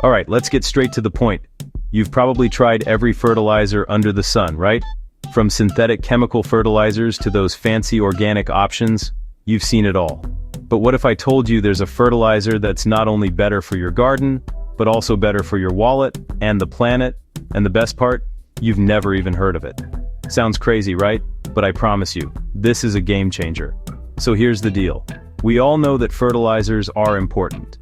Alright, let's get straight to the point. You've probably tried every fertilizer under the sun, right? From synthetic chemical fertilizers to those fancy organic options, you've seen it all. But what if I told you there's a fertilizer that's not only better for your garden, but also better for your wallet and the planet, and the best part, you've never even heard of it. Sounds crazy, right? But I promise you, this is a game changer. So here's the deal. We all know that fertilizers are important.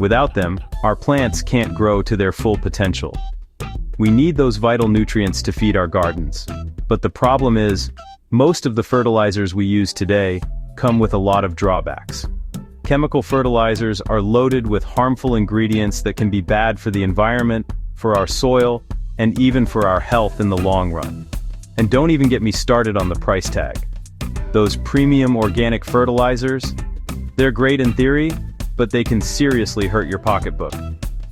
Without them, our plants can't grow to their full potential. We need those vital nutrients to feed our gardens. But the problem is, most of the fertilizers we use today come with a lot of drawbacks. Chemical fertilizers are loaded with harmful ingredients that can be bad for the environment, for our soil, and even for our health in the long run. And don't even get me started on the price tag. Those premium organic fertilizers, they're great in theory, but they can seriously hurt your pocketbook.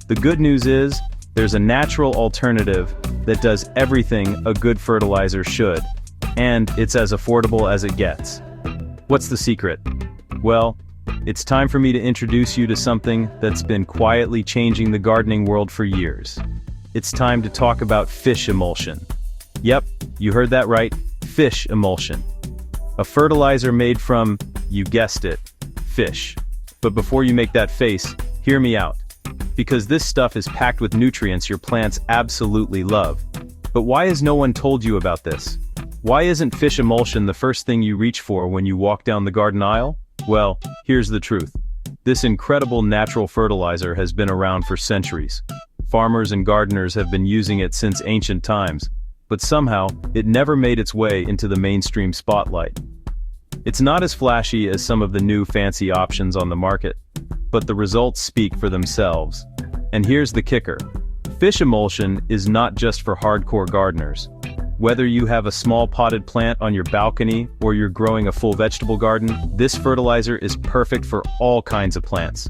The good news is, there's a natural alternative that does everything a good fertilizer should, and it's as affordable as it gets. What's the secret? Well, it's time for me to introduce you to something that's been quietly changing the gardening world for years. It's time to talk about fish emulsion. Yep, you heard that right, fish emulsion. A fertilizer made from, you guessed it, fish. But before you make that face, hear me out. Because this stuff is packed with nutrients your plants absolutely love. But why has no one told you about this? Why isn't fish emulsion the first thing you reach for when you walk down the garden aisle? Well, here's the truth. This incredible natural fertilizer has been around for centuries. Farmers and gardeners have been using it since ancient times, but somehow, it never made its way into the mainstream spotlight. It's not as flashy as some of the new fancy options on the market, but the results speak for themselves. And here's the kicker. Fish emulsion is not just for hardcore gardeners. Whether you have a small potted plant on your balcony or you're growing a full vegetable garden, this fertilizer is perfect for all kinds of plants.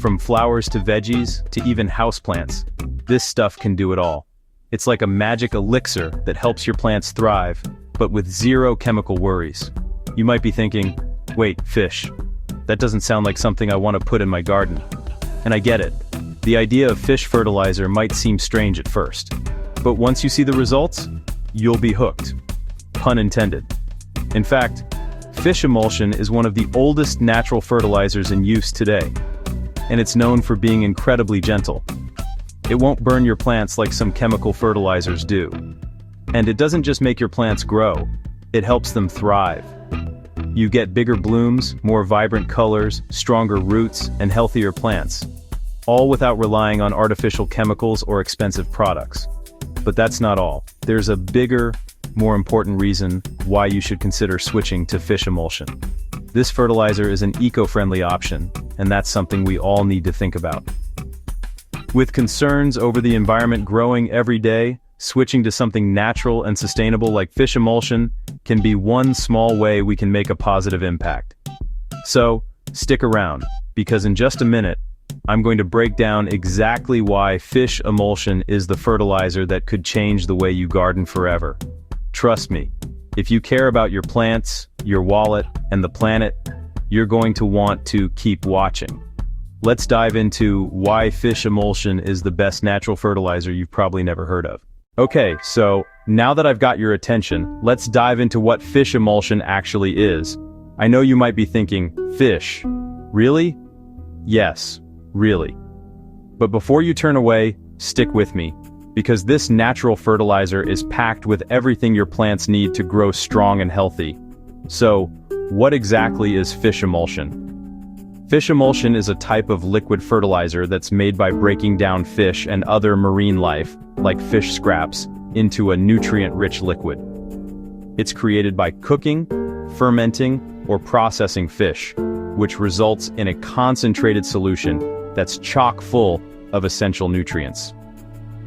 From flowers to veggies to even houseplants, this stuff can do it all. It's like a magic elixir that helps your plants thrive, but with zero chemical worries. You might be thinking, wait, fish. That doesn't sound like something I want to put in my garden. And I get it. The idea of fish fertilizer might seem strange at first. But once you see the results, you'll be hooked. Pun intended. In fact, fish emulsion is one of the oldest natural fertilizers in use today. And it's known for being incredibly gentle. It won't burn your plants like some chemical fertilizers do. And it doesn't just make your plants grow, it helps them thrive. You get bigger blooms, more vibrant colors, stronger roots, and healthier plants. All without relying on artificial chemicals or expensive products. But that's not all. There's a bigger, more important reason why you should consider switching to fish emulsion. This fertilizer is an eco-friendly option, and that's something we all need to think about. With concerns over the environment growing every day, switching to something natural and sustainable like fish emulsion can be one small way we can make a positive impact. So, stick around, because in just a minute, I'm going to break down exactly why fish emulsion is the fertilizer that could change the way you garden forever. Trust me, if you care about your plants, your wallet, and the planet, you're going to want to keep watching. Let's dive into why fish emulsion is the best natural fertilizer you've probably never heard of. Okay, so now that I've got your attention, let's dive into what fish emulsion actually is. I know you might be thinking, fish? Really? Yes, really. But before you turn away, stick with me, because this natural fertilizer is packed with everything your plants need to grow strong and healthy. So, what exactly is fish emulsion? Fish emulsion is a type of liquid fertilizer that's made by breaking down fish and other marine life, like fish scraps, into a nutrient-rich liquid. It's created by cooking, fermenting, or processing fish, which results in a concentrated solution that's chock full of essential nutrients.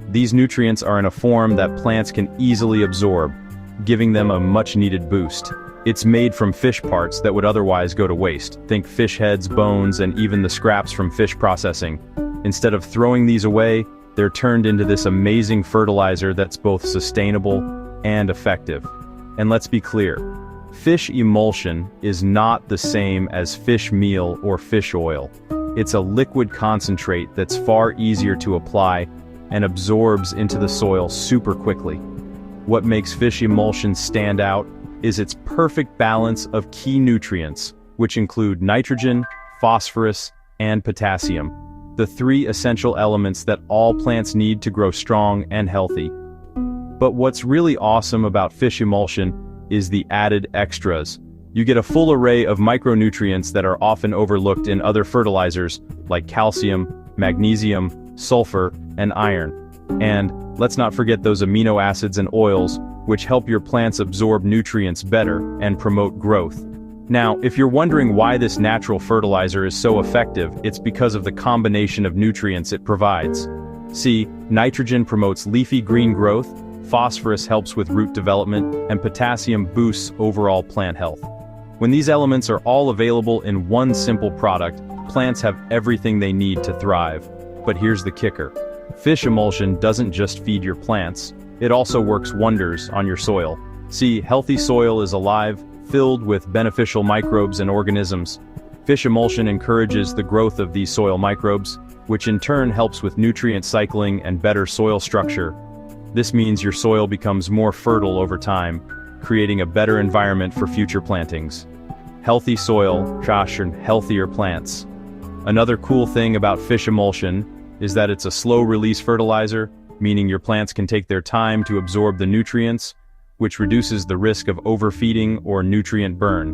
These nutrients are in a form that plants can easily absorb, giving them a much-needed boost. It's made from fish parts that would otherwise go to waste. Think fish heads, bones, and even the scraps from fish processing. Instead of throwing these away, they're turned into this amazing fertilizer that's both sustainable and effective. And let's be clear, fish emulsion is not the same as fish meal or fish oil. It's a liquid concentrate that's far easier to apply and absorbs into the soil super quickly. What makes fish emulsion stand out is its perfect balance of key nutrients, which include nitrogen, phosphorus, and potassium, the three essential elements that all plants need to grow strong and healthy. But what's really awesome about fish emulsion is the added extras. You get a full array of micronutrients that are often overlooked in other fertilizers like calcium, magnesium, sulfur, and iron. And let's not forget those amino acids and oils, which help your plants absorb nutrients better and promote growth. Now, if you're wondering why this natural fertilizer is so effective, it's because of the combination of nutrients it provides. See, nitrogen promotes leafy green growth, phosphorus helps with root development, and potassium boosts overall plant health. When these elements are all available in one simple product, plants have everything they need to thrive. But here's the kicker. Fish emulsion doesn't just feed your plants, it also works wonders on your soil. See, healthy soil is alive, filled with beneficial microbes and organisms. Fish emulsion encourages the growth of these soil microbes, which in turn helps with nutrient cycling and better soil structure. This means your soil becomes more fertile over time, creating a better environment for future plantings. Healthy soil, and healthier plants. Another cool thing about fish emulsion is that it's a slow-release fertilizer, meaning your plants can take their time to absorb the nutrients, which reduces the risk of overfeeding or nutrient burn.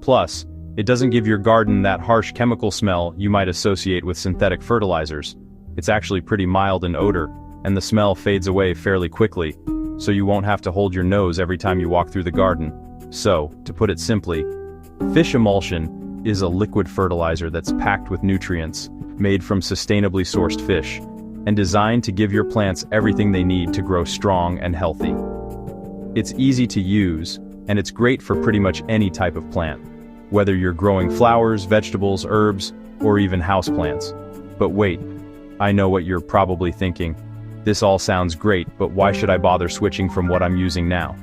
Plus, it doesn't give your garden that harsh chemical smell you might associate with synthetic fertilizers. It's actually pretty mild in odor, and the smell fades away fairly quickly, so you won't have to hold your nose every time you walk through the garden. So, to put it simply, fish emulsion is a liquid fertilizer that's packed with nutrients, made from sustainably sourced fish, and designed to give your plants everything they need to grow strong and healthy. It's easy to use, and it's great for pretty much any type of plant, whether you're growing flowers, vegetables, herbs, or even houseplants. But wait, I know what you're probably thinking. This all sounds great, but why should I bother switching from what I'm using now?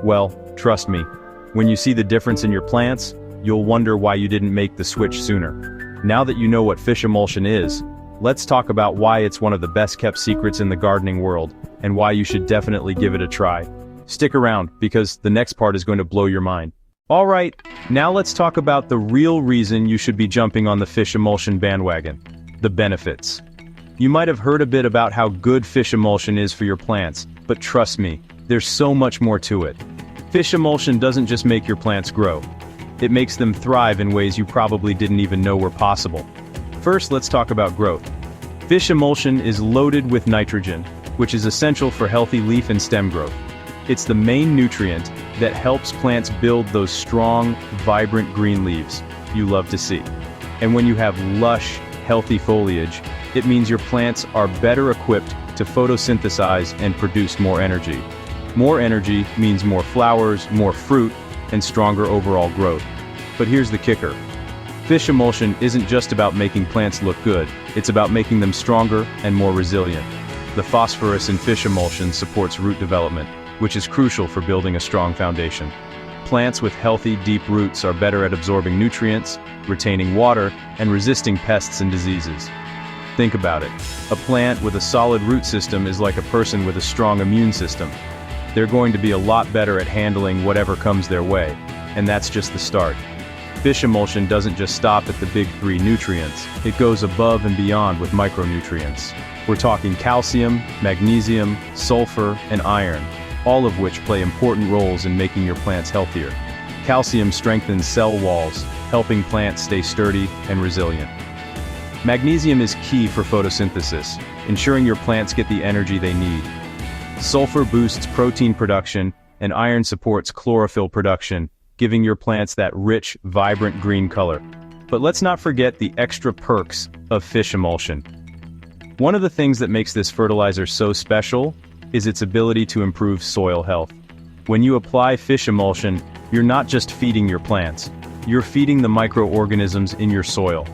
Well, trust me, when you see the difference in your plants, you'll wonder why you didn't make the switch sooner. Now that you know what fish emulsion is, let's talk about why it's one of the best-kept secrets in the gardening world, and why you should definitely give it a try. Stick around, because the next part is going to blow your mind. Alright, now let's talk about the real reason you should be jumping on the fish emulsion bandwagon. The benefits. You might have heard a bit about how good fish emulsion is for your plants, but trust me, there's so much more to it. Fish emulsion doesn't just make your plants grow. It makes them thrive in ways you probably didn't even know were possible. First, let's talk about growth. Fish emulsion is loaded with nitrogen, which is essential for healthy leaf and stem growth. It's the main nutrient that helps plants build those strong, vibrant green leaves you love to see. And when you have lush, healthy foliage, it means your plants are better equipped to photosynthesize and produce more energy. More energy means more flowers, more fruit, and stronger overall growth. But here's the kicker. Fish emulsion isn't just about making plants look good, it's about making them stronger and more resilient. The phosphorus in fish emulsion supports root development, which is crucial for building a strong foundation. Plants with healthy, deep roots are better at absorbing nutrients, retaining water, and resisting pests and diseases. Think about it. A plant with a solid root system is like a person with a strong immune system. They're going to be a lot better at handling whatever comes their way, and that's just the start. Fish emulsion doesn't just stop at the big three nutrients, it goes above and beyond with micronutrients. We're talking calcium, magnesium, sulfur, and iron, all of which play important roles in making your plants healthier. Calcium strengthens cell walls, helping plants stay sturdy and resilient. Magnesium is key for photosynthesis, ensuring your plants get the energy they need. Sulfur boosts protein production, and iron supports chlorophyll production, giving your plants that rich, vibrant green color. But let's not forget the extra perks of fish emulsion. One of the things that makes this fertilizer so special is its ability to improve soil health. When you apply fish emulsion, you're not just feeding your plants, you're feeding the microorganisms in your soil.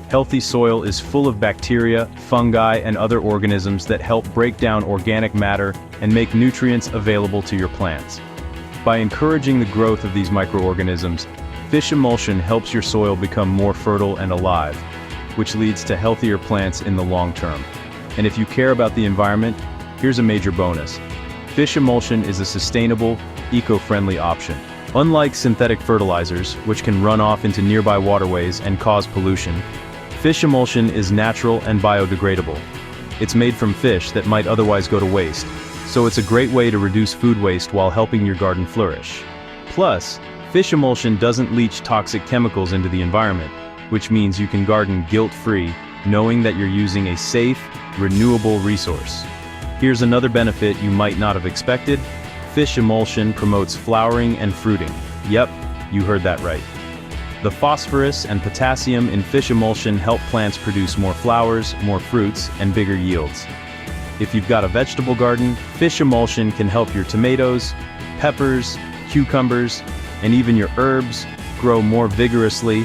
Healthy soil is full of bacteria, fungi, and other organisms that help break down organic matter and make nutrients available to your plants. By encouraging the growth of these microorganisms, Fish emulsion helps your soil become more fertile and alive, which leads to healthier plants in the long term. And if you care about the environment, here's a major bonus. Fish emulsion is a sustainable, eco-friendly option. Unlike synthetic fertilizers, which can run off into nearby waterways and cause pollution, fish emulsion is natural and biodegradable. It's made from fish that might otherwise go to waste, so it's a great way to reduce food waste while helping your garden flourish. Plus, fish emulsion doesn't leach toxic chemicals into the environment, which means you can garden guilt-free, knowing that you're using a safe, renewable resource. Here's another benefit you might not have expected. Fish emulsion promotes flowering and fruiting. Yep, you heard that right. The phosphorus and potassium in fish emulsion help plants produce more flowers, more fruits, and bigger yields. If you've got a vegetable garden, fish emulsion can help your tomatoes, peppers, cucumbers, and even your herbs grow more vigorously,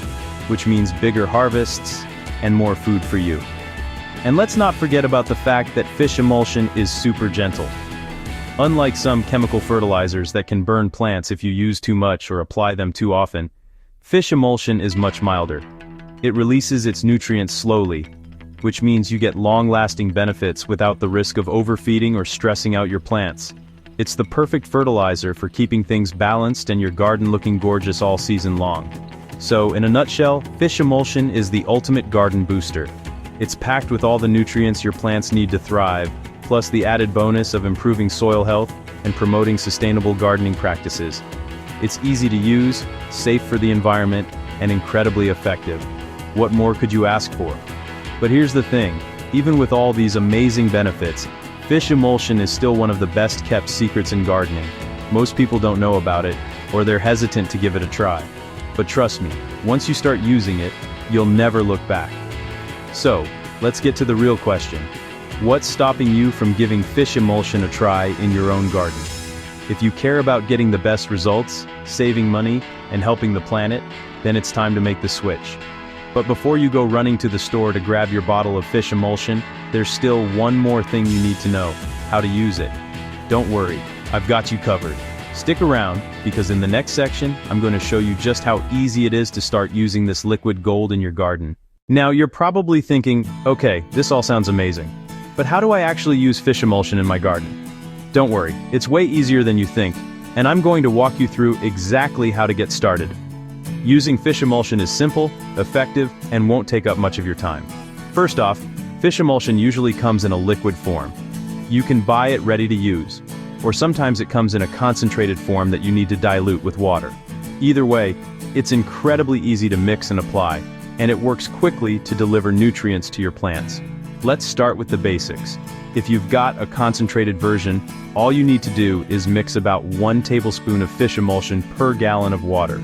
which means bigger harvests and more food for you. And let's not forget about the fact that fish emulsion is super gentle. Unlike some chemical fertilizers that can burn plants if you use too much or apply them too often, fish emulsion is much milder. It releases its nutrients slowly, which means you get long-lasting benefits without the risk of overfeeding or stressing out your plants. It's the perfect fertilizer for keeping things balanced and your garden looking gorgeous all season long. So, in a nutshell, fish emulsion is the ultimate garden booster. It's packed with all the nutrients your plants need to thrive, plus the added bonus of improving soil health and promoting sustainable gardening practices. It's easy to use, safe for the environment, and incredibly effective. What more could you ask for? But here's the thing, even with all these amazing benefits, fish emulsion is still one of the best kept secrets in gardening. Most people don't know about it, or they're hesitant to give it a try. But trust me, once you start using it, you'll never look back. So, let's get to the real question. What's stopping you from giving fish emulsion a try in your own garden? If you care about getting the best results, saving money, and helping the planet, then it's time to make the switch. But before you go running to the store to grab your bottle of fish emulsion, there's still one more thing you need to know: how to use it. Don't worry, I've got you covered. Stick around, because in the next section, I'm going to show you just how easy it is to start using this liquid gold in your garden. Now, you're probably thinking, okay, this all sounds amazing, but how do I actually use fish emulsion in my garden? Don't worry, it's way easier than you think, and I'm going to walk you through exactly how to get started. Using fish emulsion is simple, effective, and won't take up much of your time. First off, fish emulsion usually comes in a liquid form. You can buy it ready to use, or sometimes it comes in a concentrated form that you need to dilute with water. Either way, it's incredibly easy to mix and apply, and it works quickly to deliver nutrients to your plants. Let's start with the basics. If you've got a concentrated version, all you need to do is mix about 1 tablespoon of fish emulsion per gallon of water.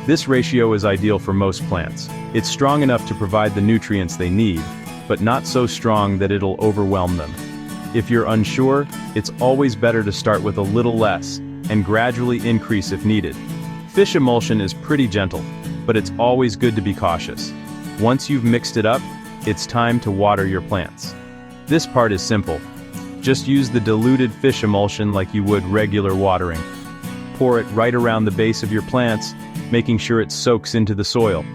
This ratio is ideal for most plants. It's strong enough to provide the nutrients they need, but not so strong that it'll overwhelm them. If you're unsure, it's always better to start with a little less, and gradually increase if needed. Fish emulsion is pretty gentle, but it's always good to be cautious. Once you've mixed it up, it's time to water your plants. This part is simple. Just use the diluted fish emulsion like you would regular watering. Pour it right around the base of your plants, making sure it soaks into the soil.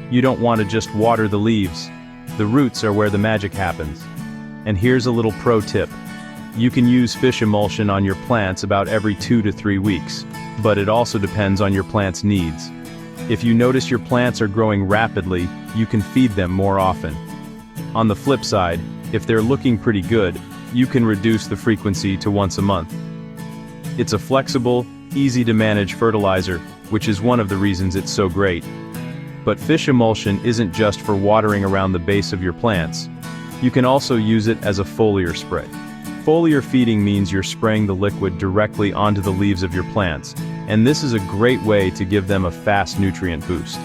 You don't want to just water the leaves. The roots are where the magic happens. And here's a little pro tip. You can use fish emulsion on your plants about every 2 to 3 weeks, but it also depends on your plant's needs. If you notice your plants are growing rapidly, you can feed them more often. On the flip side, if they're looking pretty good, you can reduce the frequency to once a month. It's a flexible, easy-to-manage fertilizer, which is one of the reasons it's so great. But fish emulsion isn't just for watering around the base of your plants. You can also use it as a foliar spray. Foliar feeding means you're spraying the liquid directly onto the leaves of your plants, and this is a great way to give them a fast nutrient boost.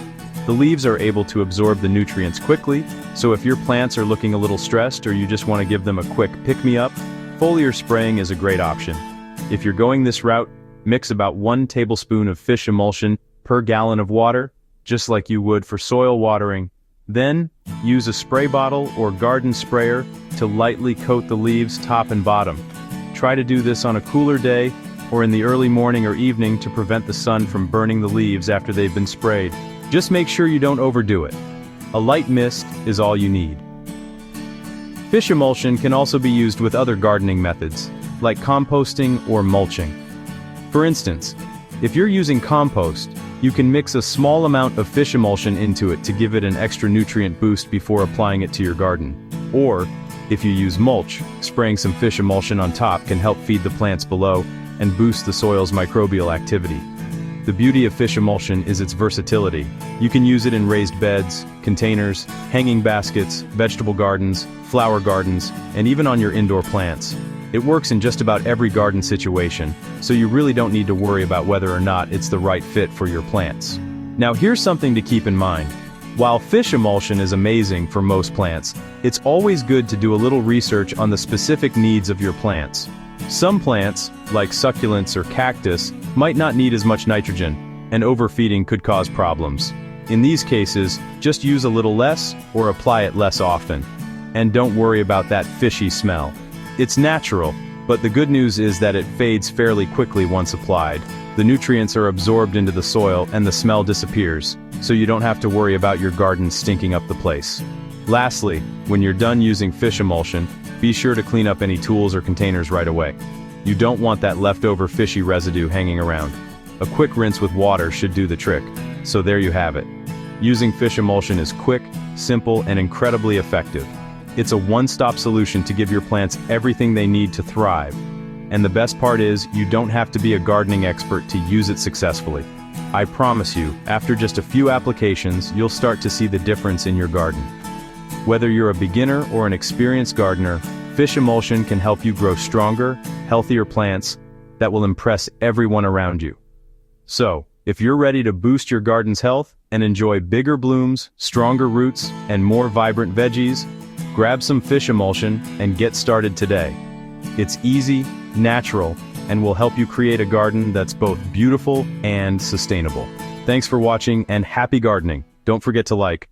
The leaves are able to absorb the nutrients quickly, so if your plants are looking a little stressed or you just want to give them a quick pick-me-up, foliar spraying is a great option. If you're going this route, mix about 1 tablespoon of fish emulsion per gallon of water, just like you would for soil watering. Then, use a spray bottle or garden sprayer to lightly coat the leaves top and bottom. Try to do this on a cooler day, or in the early morning or evening to prevent the sun from burning the leaves after they've been sprayed. Just make sure you don't overdo it. A light mist is all you need. Fish emulsion can also be used with other gardening methods, like composting or mulching. For instance, if you're using compost, you can mix a small amount of fish emulsion into it to give it an extra nutrient boost before applying it to your garden. Or, if you use mulch, spraying some fish emulsion on top can help feed the plants below and boost the soil's microbial activity. The beauty of fish emulsion is its versatility. You can use it in raised beds, containers, hanging baskets, vegetable gardens, flower gardens, and even on your indoor plants. It works in just about every garden situation, so you really don't need to worry about whether or not it's the right fit for your plants. Now here's something to keep in mind. While fish emulsion is amazing for most plants, it's always good to do a little research on the specific needs of your plants. Some plants, like succulents or cactus, might not need as much nitrogen, and overfeeding could cause problems. In these cases, just use a little less or apply it less often. And don't worry about that fishy smell. It's natural, but the good news is that it fades fairly quickly once applied. The nutrients are absorbed into the soil and the smell disappears, so you don't have to worry about your garden stinking up the place. Lastly, when you're done using fish emulsion, be sure to clean up any tools or containers right away. You don't want that leftover fishy residue hanging around. A quick rinse with water should do the trick. So there you have it. Using fish emulsion is quick, simple, and incredibly effective. It's a one-stop solution to give your plants everything they need to thrive. And the best part is, you don't have to be a gardening expert to use it successfully. I promise you, after just a few applications, you'll start to see the difference in your garden. Whether you're a beginner or an experienced gardener, fish emulsion can help you grow stronger, healthier plants that will impress everyone around you. So, if you're ready to boost your garden's health and enjoy bigger blooms, stronger roots, and more vibrant veggies, grab some fish emulsion and get started today. It's easy, natural, and will help you create a garden that's both beautiful and sustainable. Thanks for watching and happy gardening. Don't forget to like,